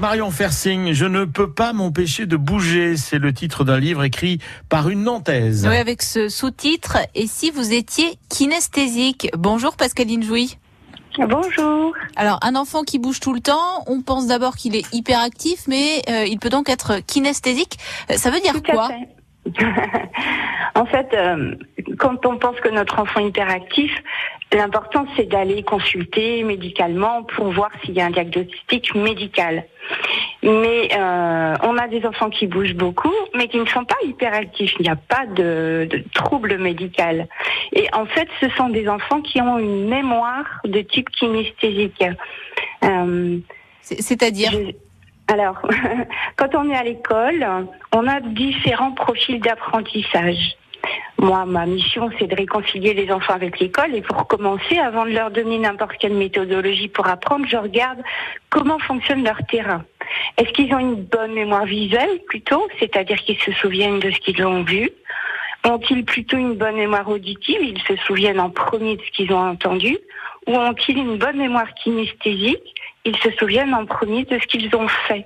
Marion Fersing, je ne peux pas m'empêcher de bouger. C'est le titre d'un livre écrit par une Nantaise. Oui, avec ce sous-titre, et si vous étiez kinesthésique? Bonjour Pascaline Jouy. Bonjour. Alors, un enfant qui bouge tout le temps, on pense d'abord qu'il est hyperactif, mais il peut donc être kinesthésique. Ça veut dire Tout quoi? En fait, quand on pense que notre enfant est hyperactif, l'important c'est d'aller consulter médicalement pour voir s'il y a un diagnostic médical. Mais on a des enfants qui bougent beaucoup, mais qui ne sont pas hyperactifs. Il n'y a pas de trouble médical. Et en fait, ce sont des enfants qui ont une mémoire de type kinesthésique. C'est-à-dire Alors, quand on est à l'école, on a différents profils d'apprentissage. Moi, ma mission, c'est de réconcilier les enfants avec l'école. Et pour commencer, avant de leur donner n'importe quelle méthodologie pour apprendre, je regarde comment fonctionne leur terrain. Est-ce qu'ils ont une bonne mémoire visuelle, plutôt, c'est-à-dire qu'ils se souviennent de ce qu'ils ont vu? Ont-ils plutôt une bonne mémoire auditive? Ils se souviennent en premier de ce qu'ils ont entendu? Ou ont-ils une bonne mémoire kinesthésique? Ils se souviennent en premier de ce qu'ils ont fait.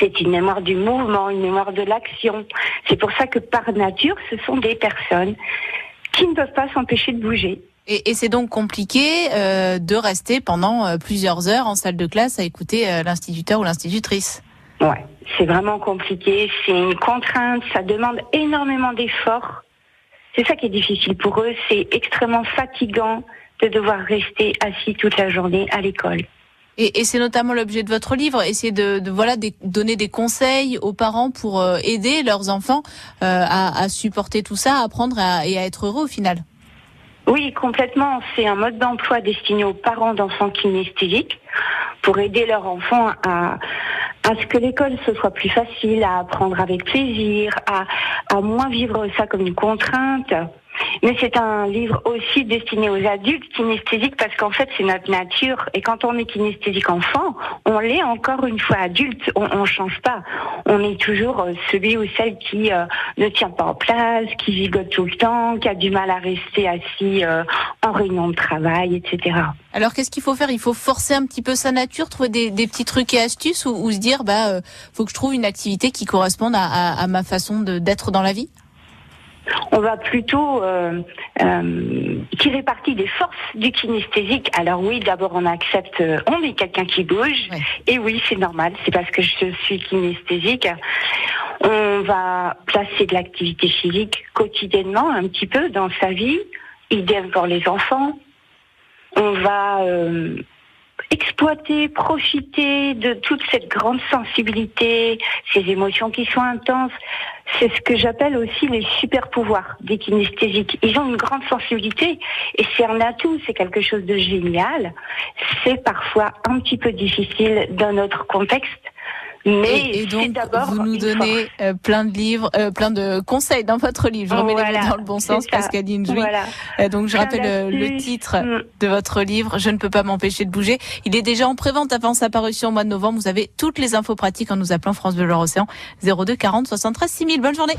C'est une mémoire du mouvement, une mémoire de l'action. C'est pour ça que par nature, ce sont des personnes qui ne peuvent pas s'empêcher de bouger. Et c'est donc compliqué de rester pendant plusieurs heures en salle de classe à écouter l'instituteur ou l'institutrice. Ouais, c'est vraiment compliqué, c'est une contrainte, ça demande énormément d'efforts. C'est ça qui est difficile pour eux, c'est extrêmement fatigant de devoir rester assis toute la journée à l'école. Et c'est notamment l'objet de votre livre, essayer de donner des conseils aux parents pour aider leurs enfants à supporter tout ça, à apprendre et à être heureux au final. Oui, complètement. C'est un mode d'emploi destiné aux parents d'enfants kinesthésiques pour aider leurs enfants à ce que l'école ce soit plus facile, à apprendre avec plaisir, à moins vivre ça comme une contrainte. Mais c'est un livre aussi destiné aux adultes kinesthésiques parce qu'en fait c'est notre nature et quand on est kinesthésique enfant, on l'est encore une fois adulte, on change pas. On est toujours celui ou celle qui ne tient pas en place, qui gigote tout le temps, qui a du mal à rester assis en réunion de travail, etc. Alors qu'est-ce qu'il faut faire? Il faut forcer un petit peu sa nature, trouver des petits trucs et astuces ou se dire faut que je trouve une activité qui corresponde à ma façon d'être dans la vie? On va plutôt tirer parti des forces du kinesthésique. Alors oui, d'abord on accepte, on est quelqu'un qui bouge, ouais. Et oui, c'est normal, c'est parce que je suis kinesthésique. On va placer de l'activité physique quotidiennement, un petit peu dans sa vie, idem pour les enfants. On va exploiter, profiter de toute cette grande sensibilité, ces émotions qui sont intenses. C'est ce que j'appelle aussi les super pouvoirs des kinesthésiques. Ils ont une grande sensibilité et c'est un atout, c'est quelque chose de génial. C'est parfois un petit peu difficile dans notre contexte. Mais et donc, vous nous donnez plein de livres, plein de conseils dans votre livre. Je remets les mots dans le bon sens, Pascaline Jouy. Voilà. Donc, je rappelle le titre de votre livre, Je ne peux pas m'empêcher de bouger. Il est déjà en prévente avant sa parution au mois de novembre. Vous avez toutes les infos pratiques en nous appelant France Bleu Loire Océan 02 40 73 6000. Bonne journée.